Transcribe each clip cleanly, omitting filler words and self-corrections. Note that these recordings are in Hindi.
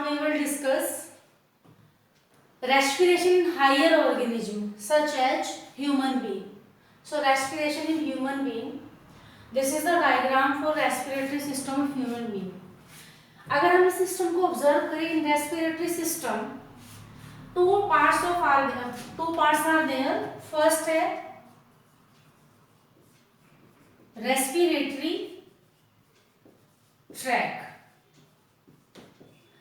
we will discuss respiration in higher organism such as human being. So respiration in human being, this is the diagram for respiratory system of human being. अगर हम इस सिस्टम को ऑब्जर्व करें in respiratory system, two parts are there. First है रेस्पिरेटरी ट्रैक,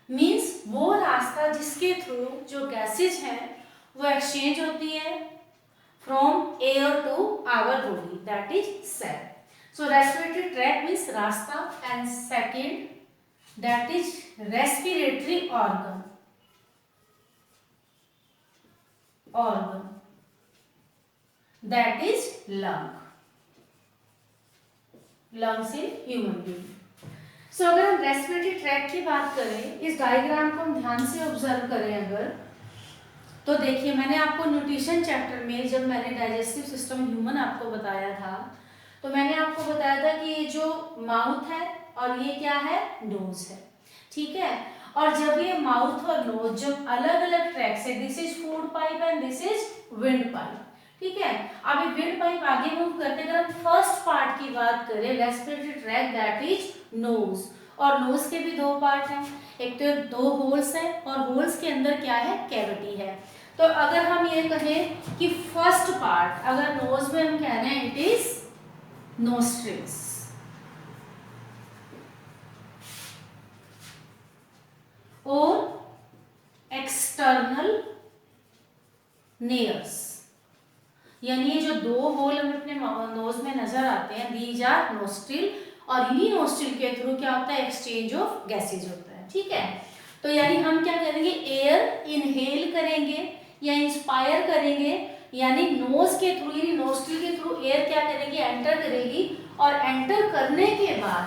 मीन्स वो रास्ता जिसके थ्रू जो गैसेज हैं वो एक्सचेंज होती है from air to our body, that is cell. So respiratory tract means रास्ता, and second that is respiratory organ that is lungs in human being. सो अगर हम रेस्पिरेटरी ट्रैक की बात करें, इस डायग्राम को हम ध्यान से ऑब्जर्व करें अगर, तो देखिए मैंने आपको न्यूट्रिशन चैप्टर में जब मैंने डाइजेस्टिव सिस्टम ह्यूमन आपको बताया था, तो मैंने आपको बताया था कि ये जो माउथ है और ये क्या है, नोज है, ठीक है. और जब ये माउथ और नोज जब अलग अलग ट्रैक से, this is food pipe and this is wind pipe, ठीक है. अब ये विंड पाइप आगे मूव करते हैं. अगर हम फर्स्ट पार्ट की बात करें, respiratory tract that is nose, और नोज के भी दो पार्ट हैं, एक तो दो होल्स हैं और होल्स के अंदर क्या है, कैविटी है. तो अगर हम ये कहें कि फर्स्ट पार्ट, अगर नोज में हम कह रहे हैं इट इज नोस्ट्रिल्स, और एक्सटर्नल नेयर्स, यानी ये जो दो होल हमें अपने नोज में नजर आते हैं, दीज आर नोस्ट्रिल, और इन्हीं नोस्ट्रिल के थ्रू क्या होता है, एक्सचेंज ऑफ गैसेज होता है, ठीक है. तो यानी हम क्या करेंगे, एयर इनहेल करेंगे या इंस्पायर करेंगे, यानी नोज के थ्रू, यानी नोस्ट्रिल के थ्रू एयर क्या करेगी, एंटर करेगी, और एंटर करने के बाद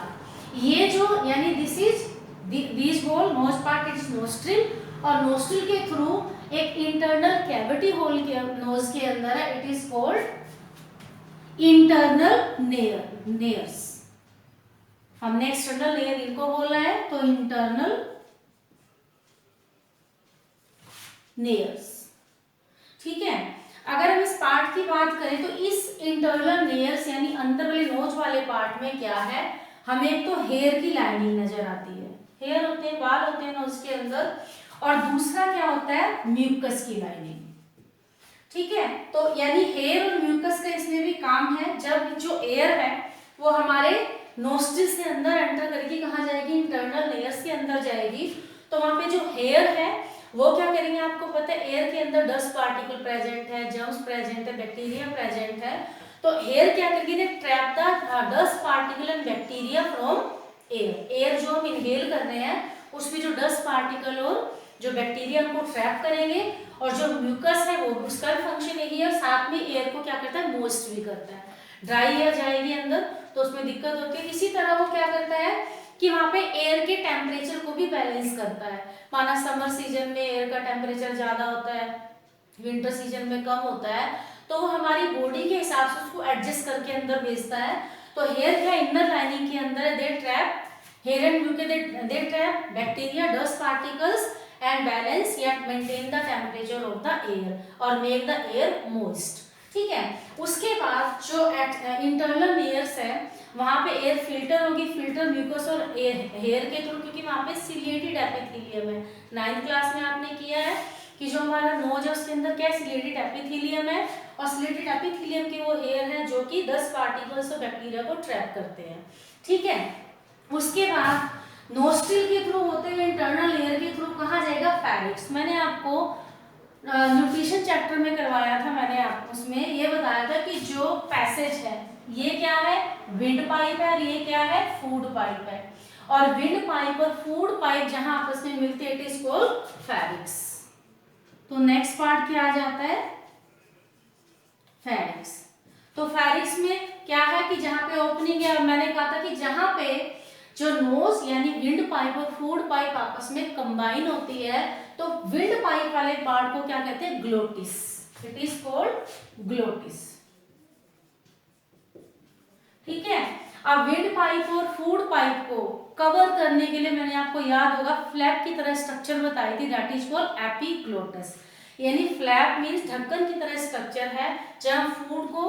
ये जो, यानी this is this whole nose part is nostril, और नोस्ट्रिल के थ्रू एक इंटरनल कैविटी होल के नोज के अंदर है, it is called internal nares. हमने एक्सटर्नल लेयर इनको बोला है, तो इंटरनल नेयर्स, ठीक है. अगर हम इस पार्ट की बात करें तो इस इंटरनल नेयर्स यानी अंदर वाले नोज वाले पार्ट में क्या है, हमें एक तो हेयर की लाइनिंग नजर आती है, हेयर होते हैं, बाल होते हैं नोज के अंदर, और दूसरा क्या होता है, म्यूकस की लाइनिंग, ठीक है. तो यानी हेयर और म्यूकस का इसमें भी काम है. जब जो एयर है वो हमारे नोस्ट्रिल से अंदर एंटर करके कहाँ जाएगी, इंटरनल लेयर्स के अंदर जाएगी, तो वहां पे जो हेयर है वो क्या करेंगे, आपको पता है एयर के अंदर डस्ट पार्टिकल प्रेजेंट है, जर्म्स प्रेजेंट है, बैक्टीरिया प्रेजेंट है. तो हेयर क्या करेगी, trap the dust particle and bacteria from air. Air जो हम इनहेल कर रहे हैं उसमें जो डस्ट पार्टिकल और जो बैक्टीरिया उनको ट्रैप करेंगे, और जो म्यूकस है वो उसका भी फंक्शन यही है, और साथ में एयर को क्या करता है, मोइस्ट भी करता है. ड्राई एयर जाएगी अंदर तो उसमें दिक्कत होती है. इसी तरह वो क्या करता है कि वहां पे एयर के टेम्परेचर को भी बैलेंस करता है. माना समर सीजन में एयर का टेम्परेचर ज्यादा होता है, विंटर सीजन में कम होता है, तो वो हमारी बॉडी के हिसाब से उसको एडजस्ट करके अंदर भेजता है. तो हेयर क्या इनर लाइनिंग के अंदर, they trap hair and mucus, they trap bacteria, dust particles and balance yet maintain the temperature of the air और make the air moist, ठीक है. उसके बाद जो इंटरनल लेयर्स है वहां पे एयर फिल्टर होगी, फिल्टर म्यूकस और हेयर के थ्रू, क्योंकि वहां पे सिलिएटेड एपिथेलियम है. 9th क्लास में आपने किया है कि जो हमारा नोज है उसके अंदर क्या सिलिएटेड एपिथेलियम है, और सिलिएटेड एपिथेलियम के वो हेयर है जो कि 10 पार्टिकल्स और बैक्टीरिया को ट्रैप करते हैं, ठीक है. उसके बाद नोस्ट्रिल के थ्रू होते हुए इंटरनल लेयर के थ्रू कहाँ जाएगा, फैरिक्स. मैंने आपको न्यूट्रिशन चैप्टर में करवाया था, मैंने आपको उसमें ये बताया था कि जो पैसेज है ये क्या है, विंड पाइप है, और ये क्या है, फूड पाइप है. और विंड पाइप और फूड पाइप जहां आपस में मिलते हैं, इट इज कॉल्ड फैरिक्स. तो नेक्स्ट पार्ट क्या आ जाता है, फैरिक्स. तो फैरिक्स में क्या है कि जहां पे ओपनिंग है, मैंने कहा था कि जहां पे जो नोज यानी विंड पाइप और फूड पाइप आपस में कंबाइन होती है, तो विंड पाइप वाले पार्ट को क्या कहते हैं, glottis, it is called glottis, ठीक है. अब विंड पाइप और फूड पाइप को कवर करने के लिए मैंने आपको याद होगा फ्लैप की तरह स्ट्रक्चर बताई थी, दैट इज कॉल्ड एपिग्लोटिस। यानी फ्लैप मीन्स ढक्कन की तरह स्ट्रक्चर है, जब हम फूड को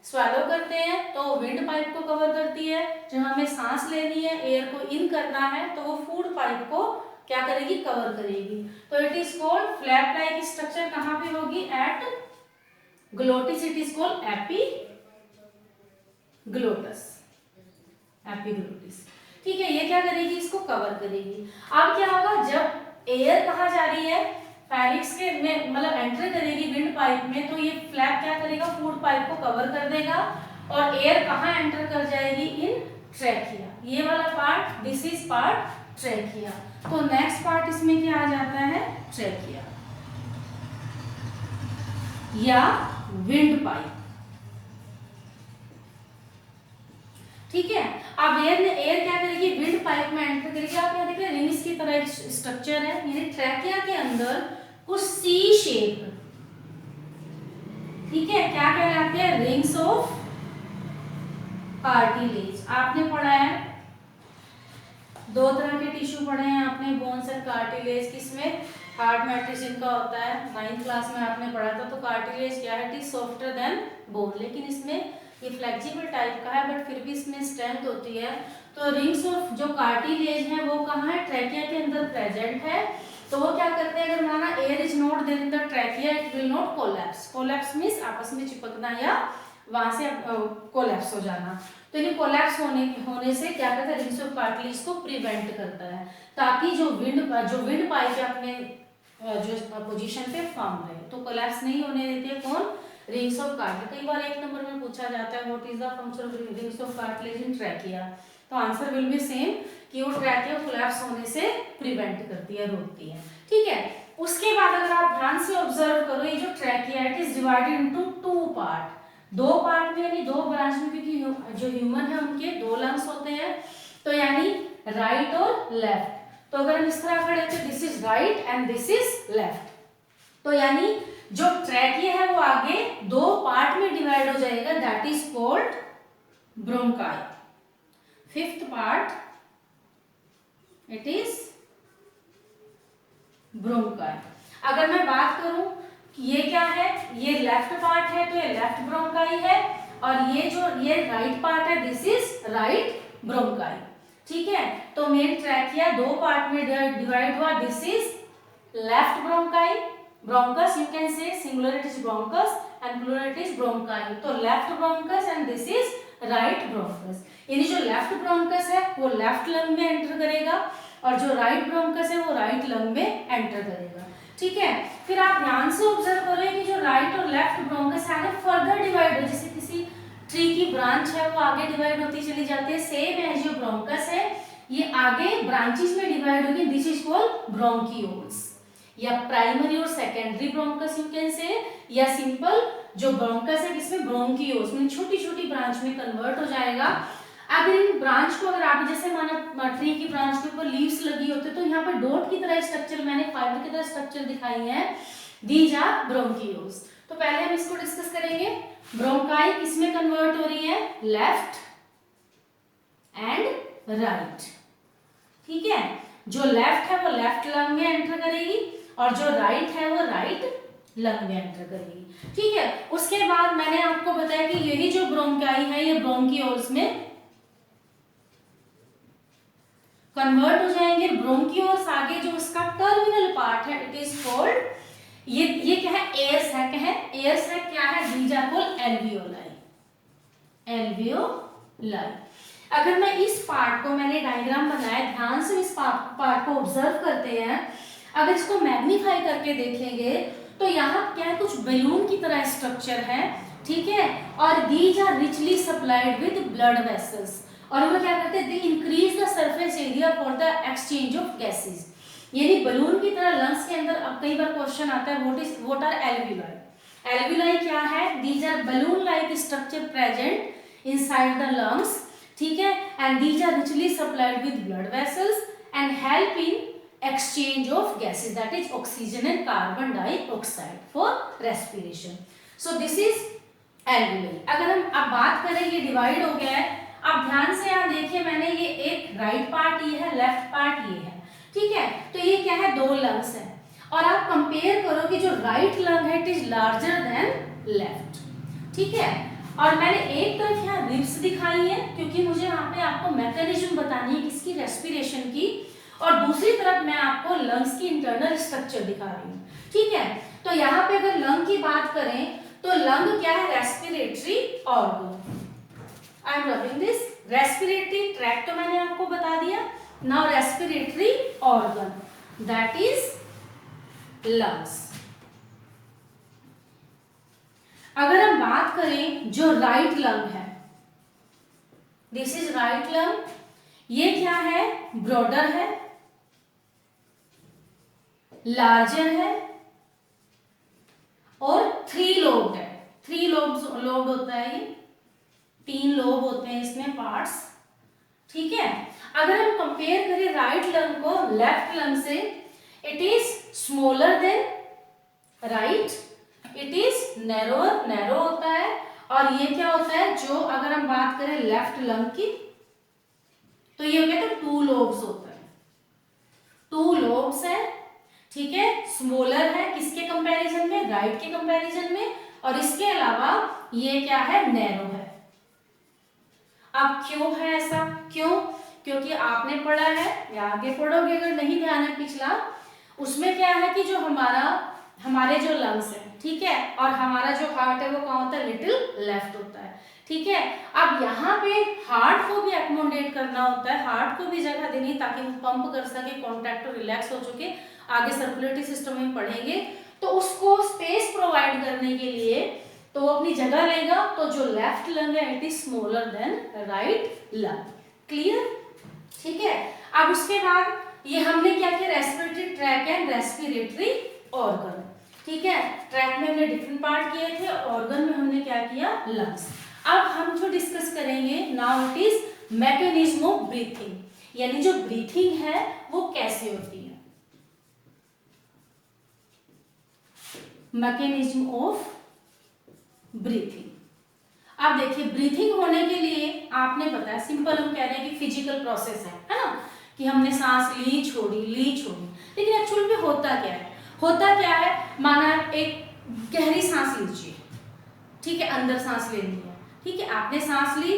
स्वेलो करते हैं तो विंड पाइप को कवर करती है, जब हमें सांस लेनी है, एयर को इन करना है, तो वो फूड पाइप को क्या करेगी, कवर करेगी। तो it is called flap like structure कहाँ पे होगी, at glottis, it is called epiglottis, epiglottis. ठीक है, ये क्या करेगी, इसको कवर करेगी। अब क्या होगा, जब एयर कहाँ जा रही है, फेरिक्स के में मतलब एंटर करेगी विंड पाइप में, तो ये फ्लैप क्या करेगा, फूड पाइप को कवर कर देगा, और एयर कहाँ एंटर कर जाएगी, इन ट्रैकिया। ये वाला part, this is part trachea. तो नेक्स्ट पार्ट इसमें क्या आ जाता है, ट्रैकिया या विंड पाइप। ठीक है, अब एयर क्या करेगी, विंड पाइप में एंटर करेगी। आप यहाँ देखिए रिंग्स की तरह एक स्ट्रक्चर है, यानी ट्रैकिया के अंदर कुछ सी शेप, ठीक है, क्या कहलाते हैं, रिंग्स ऑफ कार्टिलेज। आपने पढ़ा है, दो तरह के टिश्यू पढ़े हैं आपने, बोन्स एंड कार्टिलेज। किसमें, हार्ड मैट्रिक्स इनका होता है, 9th क्लास में आपने पढ़ा था। तो कार्टिलेज क्या है, it is softer then bone, लेकिन इसमें ये फ्लेक्सिबल टाइप का है, बट फिर भी इसमें स्ट्रेंथ होती है। तो रिंग्स ऑफ जो कार्टिलेज है वो कहाँ है, ट्रैकिया के अंदर प्रेजेंट है। तो वो क्या करते हैं, अगर माना air is not there in the trachea, it will not collapse. Collapse means आपस में चिपकना या वहां से कोलैप्स हो जाना। तो ये कोलैप्स होने से क्या करता है, रिंग्स ऑफ कार्टिलेज को प्रिवेंट करता है, ताकि जो विंड पाइप अपने जो पोजीशन पे फॉर्म रहे। तो कोलैप्स नहीं होने देते कौन, रिंग्स ऑफ कार्टिलेज। कई बार 1 नंबर में पूछा जाता है what is the function of rings of cartilage in trachea, तो आंसर विल बी सेम कि वो ट्रैकिया कोलैप्स होने से प्रिवेंट करती है, रोकती है। ठीक है, उसके बाद अगर आप ध्यान से ऑब्जर्व करो, ये जो trachea it is divided into 2 part, 2 part में, यानी 2 ब्रांच में, क्योंकि जो ह्यूमन है उनके 2 लंग्स होते हैं, तो यानी राइट और लेफ्ट। तो अगर हम इस तरह खड़े थे, this is right and this is left, तो यानी जो ट्रैकिया है वो आगे 2 पार्ट में डिवाइड हो जाएगा, that is called bronchi. 5th part it is bronchi. अगर मैं बात करूं कि ये क्या है, ये लेफ्ट पार्ट है, तो ये लेफ्ट ब्रोंकाई है, और ये राइट पार्ट है, दिस इज राइट ब्रोंकाई। ठीक है, तो मेन ट्रैकिया 2 पार्ट में डिवाइड हुआ, this is left bronchi, bronchus you can say, singular it is bronchus and plural it is bronchi. तो left bronchus and this is right bronchus. यानी जो लेफ्ट ब्रोंकस है वो लेफ्ट लंग में एंटर करेगा, और जो राइट ब्रोंकस है वो राइट लंग में एंटर करेगा। ठीक है, फिर आप ध्यान से ऑब्जर्व करें कि जो राइट और लेफ्ट ब्रोंकस है ना, फर्दर डिवाइड हो, जैसे किसी ट्री की ब्रांच है वो आगे डिवाइड होती चली जाती है, सेम है जो ब्रोंकस है ये आगे ब्रांचेस में डिवाइड होगी, दिस इज कॉल्ड ब्रोंकियोल्स, या प्राइमरी और सेकेंडरी ब्रोंकस यू कैन से, या सिंपल जो ब्रोंकस है जिसमें ब्रोंकियोल्स में छोटी छोटी ब्रांच में कन्वर्ट हो जाएगा। अगर इन ब्रांच को, अगर आप जैसे माना ट्री की ब्रांच के ऊपर लीव्स लगी होते, तो यहाँ पर डॉट की तरह स्ट्रक्चर, मैंने फाइबर की तरह स्ट्रक्चर दिखाई है, दीज आर ब्रोंकियोल्स। तो पहले हम इसको डिस्कस करेंगे। ब्रोंकाई किसमें कन्वर्ट हो रही है, लेफ्ट एंड राइट। ठीक है, जो लेफ्ट है वो लेफ्ट लंग में एंटर करेगी, और जो राइट है वो राइट लंग में एंटर करेगी। ठीक है, उसके बाद मैंने आपको बताया कि यही जो ब्रोंकाई है ये ब्रोंकियोल्स में कन्वर्ट हो जाएंगे। ब्रोंकियोल्स आगे जो उसका टर्मिनल पार्ट है, इट इज कॉल्ड, ये क्या है, एयर सैक है। एयर सैक क्या है, these are called alveoli, alveoli. अगर मैं इस पार्ट को, मैंने डायग्राम बनाया, ध्यान से इस पार्ट को ऑब्जर्व करते हैं, अगर इसको मैग्नीफाई करके देखेंगे तो यहाँ क्या है, कुछ बैलून की तरह स्ट्रक्चर है। ठीक है, और these are richly supplied with blood vessels, और वो क्या करते हैं, they increase the surface area for the exchange of gases. यानी बलून की तरह लंग्स के अंदर, अब कई बार क्वेश्चन आता है व्हाट आर एल्वियोलाई। एल्वियोलाई क्या है, these are balloon like structure present inside the lungs. ठीक है, and these are richly supplied with blood vessels and help in exchange of gases, that is oxygen and carbon dioxide for respiration. So this is alveoli. अगर हम अब बात करें, ये डिवाइड हो गया है, अब ध्यान से यहाँ देखिए, मैंने ये एक राइट पार्ट ये है, लेफ्ट पार्ट ये है, ठीक है। तो ये क्या है, दो लंग्स है, और आप कंपेयर करो कि जो राइट लंग है it is larger than left, ठीक है। और मैंने एक तरफ यहाँ रिब्स दिखाई है क्योंकि मुझे यहाँ पे आपको मैकेनिज्म बतानी है किसकी, रेस्पिरेशन की, और दूसरी तरफ मैं आपको लंग्स की इंटरनल स्ट्रक्चर दिखा रही हूँ, ठीक है। तो यहाँ पे अगर लंग की बात करें तो लंग क्या है, respiratory organ. I am rubbing this, respiratory tract तो मैंने आपको बता दिया, now respiratory organ that is lungs. अगर हम बात करें जो राइट लंग है, दिस इज राइट लंग, ये क्या है, ब्रॉडर है, लार्जर है और 3 लोब है। 3 लोब होता है, ये 3 लोब होते हैं इसमें पार्ट्स, ठीक है। अगर हम कंपेयर करें राइट लंग को लेफ्ट लंग से, it is smaller than right, it is narrower, narrow होता है, और ये क्या होता है, जो अगर हम बात करें लेफ्ट लंग की तो ये हो गया, तो 2 लोब्स होता है, 2 लोब्स है, ठीक है। स्मॉलर है किसके कंपैरिजन में, राइट के कंपैरिजन में, और इसके अलावा ये क्या है, नैरो है। अब क्यों है ऐसा, क्यों, क्योंकि आपने पढ़ा है या आगे पढ़ोगे अगर नहीं ध्यान है पिछला, उसमें क्या है कि जो हमारे जो लंग्स है, ठीक है, और हमारा जो हार्ट है वो कहाँ होता है, लिटिल लेफ्ट होता है, ठीक है। अब यहाँ पे हार्ट को भी एकोमोडेट करना होता है, हार्ट को भी जगह देनी ताकि वो पंप कर सके, कॉन्ट्रैक्ट और रिलैक्स हो चुके, आगे सर्कुलेटरी सिस्टम में पढ़ेंगे, तो उसको स्पेस प्रोवाइड करने के लिए तो वो अपनी जगह लेगा। तो जो लेफ्ट लंग है it is smaller than right lung, clear, ठीक है। अब उसके बाद ये हमने क्या किया, respiratory tract and respiratory organ, ठीक है। ट्रैक में हमने डिफरेंट पार्ट किए थे, ऑर्गन में हमने क्या किया, लंग्स। अब हम जो डिस्कस करेंगे now it is mechanism of breathing, यानी जो ब्रीथिंग है वो कैसे होती है, मैकेनिज्म ऑफ ब्रीथिंग। अब देखिए, ब्रीथिंग होने के लिए आपने बताया, सिंपल हम कह रहे हैं कि फिजिकल प्रोसेस है ना, कि हमने सांस ली छोड़ी, लेकिन एक्चुअल में होता क्या है, होता क्या है, माना एक गहरी सांस लीजिए, ठीक है, अंदर सांस लेनी है, ठीक है, आपने सांस ली।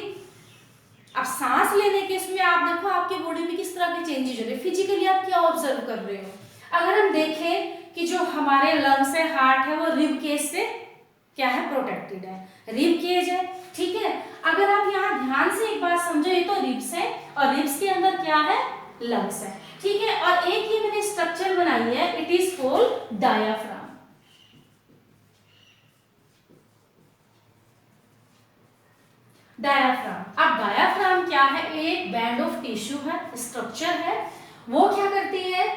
अब सांस लेने के इसमें आप देखो आपकी बॉडी में किस तरह के चेंजेस हो रहे हैं, फिजिकली आप क्या ऑब्जर्व कर रहे हो। अगर हम देखें कि जो हमारे लंग्स है, हार्ट है, वो रिब केज से क्या है, प्रोटेक्टेड है, रिब केज है, ठीक है। अगर आप यहाँ ध्यान से एक बात समझो, ये तो रिब्स है और रिब्स के अंदर क्या है, लंग्स है, ठीक है। और एक ये मैंने स्ट्रक्चर बनाई है, it is called diaphragm. Diaphragm, अब डायाफ्राम क्या है, एक बैंड ऑफ टिश्यू है, स्ट्रक्चर है, वो क्या करती है,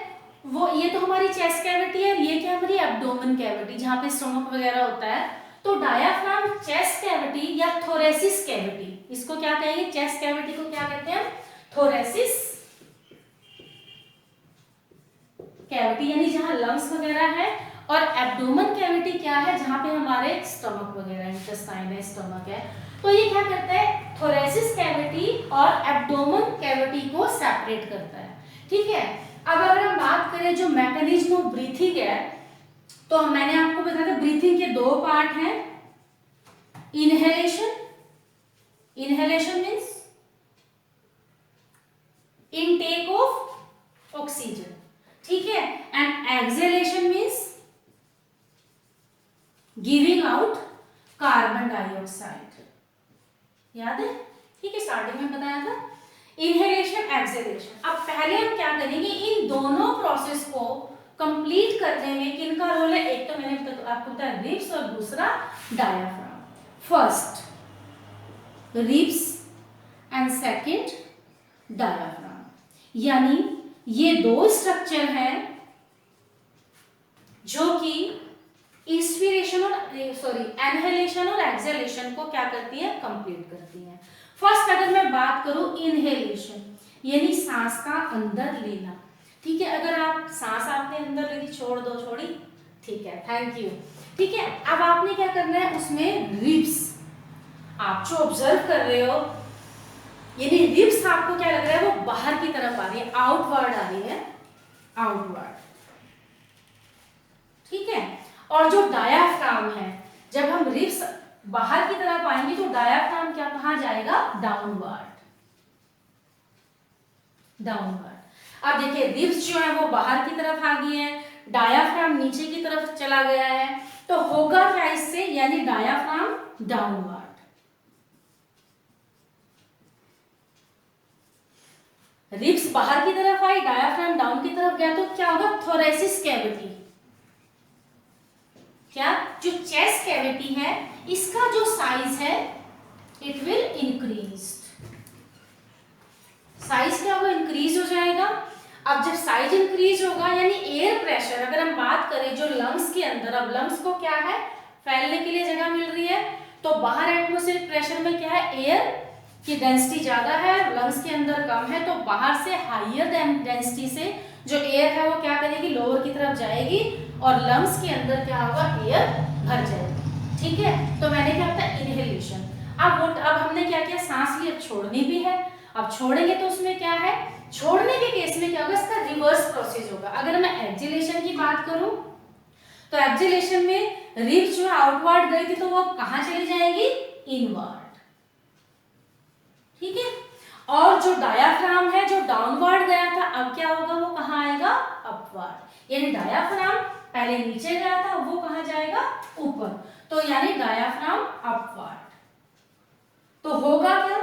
वो ये तो हमारी चेस्ट कैविटी है, ये क्या हमारी एब्डोमेन कैविटी जहाँ पे स्टमक वगैरह होता है। तो डायाफ्राम चेस्ट कैविटी या थोरेसिस कैविटी, इसको क्या कहेंगे, चेस्ट कैविटी को क्या कहते हैं, थोरेसिस कैविटी, यानी जहाँ लंग्स वगैरह है, और एब्डोमेन कैविटी क्या है, जहाँ पे हमारे स्टमक वगैरह, इंटेस्टाइन है, स्टमक है। तो ये क्या करता है, थोरेसिस कैविटी और एब्डोमेन कैविटी को सेपरेट करता है, ठीक है। अब अगर हम बात करें जो मैकेनिज्म ऑफ ब्रीथिंग है, तो मैंने आपको बताया था ब्रीथिंग के 2 पार्ट हैं, inhalation, inhalation means intake of oxygen, ठीक है, and exhalation means giving out carbon dioxide, याद है, ठीक है, स्टार्टिंग में बताया था, इनहेलेशन, एक्सहेलेशन। अब पहले हम क्या करेंगे, इन दोनों प्रोसेस को कंप्लीट करने में किनका रोल है, एक तो मैंने आपको बताया रिब्स और दूसरा diaphragm. First ribs and second diaphragm, यानी ये 2 स्ट्रक्चर हैं जो कि इंस्पिरेशन और एनहेलेशन और एक्सहेलेशन को क्या करती है, कंप्लीट करती है। फर्स्ट अगर मैं बात करूं इनहेलेशन, यानी सांस का अंदर लेना, ठीक है। अगर आप सांस आपने अंदर ली, छोड़ दो, छोड़ी, ठीक है, थैंक यू, ठीक है। अब आपने क्या करना है, उसमें रिब्स आप जो ऑब्जर्व कर रहे हो, यानी रिब्स आपको क्या लग रहा है, वो बाहर की तरफ आ रही है, आउटवर्ड आ रही है, आउटवर्ड, ठीक है। और जो डायाफ्राम है, जब हम रिब्स बाहर की तरफ आएंगे तो डायाफ्राम क्या कहाँ जाएगा, डाउनवर्ड, डाउनवर्ड। अब देखिए रिब्स जो है वो बाहर की तरफ आ गई है, डायाफ्राम नीचे की तरफ चला गया है, तो होगा क्या इससे, यानी डायाफ्राम डाउनवर्ड। रिब्स बाहर की तरफ आई, डायाफ्राम डाउन की तरफ गया, तो क्या होगा, थोरेसिस कैविटी, क्या जो चेस्ट कैविटी है इसका जो साइज है इट विल इंक्रीज, साइज क्या होगा, इंक्रीज हो जाएगा। अब जब साइज इंक्रीज होगा यानी एयर प्रेशर, अगर हम बात करें जो लंग्स के अंदर, अब लंग्स को क्या है, फैलने के लिए जगह मिल रही है, तो बाहर एटमॉस्फेरिक प्रेशर में क्या है, एयर की डेंसिटी ज्यादा है, लंग्स के अंदर कम है, तो बाहर से हाइयर डेंसिटी से जो एयर है वो क्या करेगी, लोअर की तरफ जाएगी और लंग्स के अंदर क्या होगा, एयर भर जाएगी, ठीक है। तो मैंने क्या होता है, इनहेलेशन। अब हमने क्या किया, सांस ली, अब छोड़नी भी है, अब छोड़ेंगे तो उसमें क्या है, छोड़ने के केस में क्या होगा, इसका रिवर्स प्रोसेस होगा। अगर मैं एक्सहेलेशन की बात करूं तो एक्सहेलेशन में रिब्स जो आउटवर्ड गई थी तो वो कहां चली जाएगी, इनवर्ड, ठीक है। और जो डायाफ्राम है जो डाउनवर्ड गया था, अब क्या होगा, वो कहां आएगा, अपवर्ड, यानी डायाफ्राम पहले नीचे गया था, वो कहां जाएगा, ऊपर, तो यानी डायाफ्राम अपवर्ड। तो होगा क्या,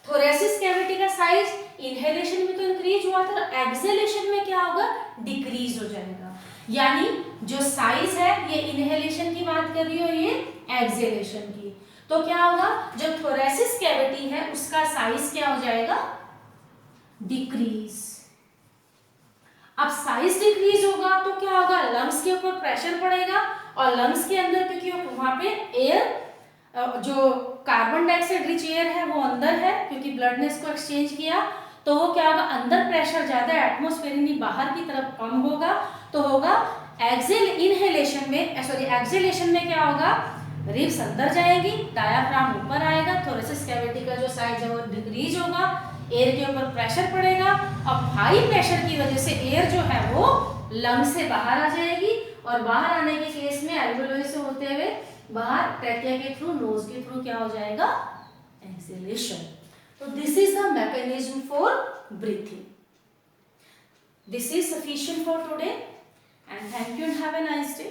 थोरेसिस कैविटी का साइज इनहेलेशन में तो इंक्रीज हुआ था, एक्सहेलेशन में क्या होगा, डिक्रीज हो जाएगा। यानी जो साइज है, ये इनहेलेशन की बात कर रही हो, ये एक्सहेलेशन की, तो क्या होगा, जो थोरेसिस कैविटी है उसका साइज क्या हो जाएगा, डिक्रीज। अब साइज डिक्रीज होगा तो क्या होगा, लंग्स के ऊपर प्रेशर पड़ेगा, और लंग्स के अंदर क्योंकि वहां पे एयर जो कार्बन डाइऑक्साइड रिच एयर है वो अंदर है, क्योंकि ब्लड ने इसको एक्सचेंज किया, तो वो क्या होगा, अंदर प्रेशर ज्यादा है, एटमॉस्फेयर में बाहर की तरफ कम होगा, तो होगा इनहेलेशन में, सॉरी एक्सहेलेशन में क्या होगा, रिब्स अंदर जाएगी, डायाफ्राम ऊपर आएगा, थोरेसिस कैविटी का जो साइज है वो डिक्रीज होगा, एयर के ऊपर प्रेशर पड़ेगा, अब हाई प्रेशर की वजह से एयर जो है वो लंग से बाहर आ जाएगी, और बाहर आने के केस में एल्वेओली से होते हुए बाहर ट्रैकिया के थ्रू, नोज के थ्रू क्या हो जाएगा, एक्सहेलेशन। तो this is the mechanism for breathing. This is sufficient for today and thank you and have a nice day.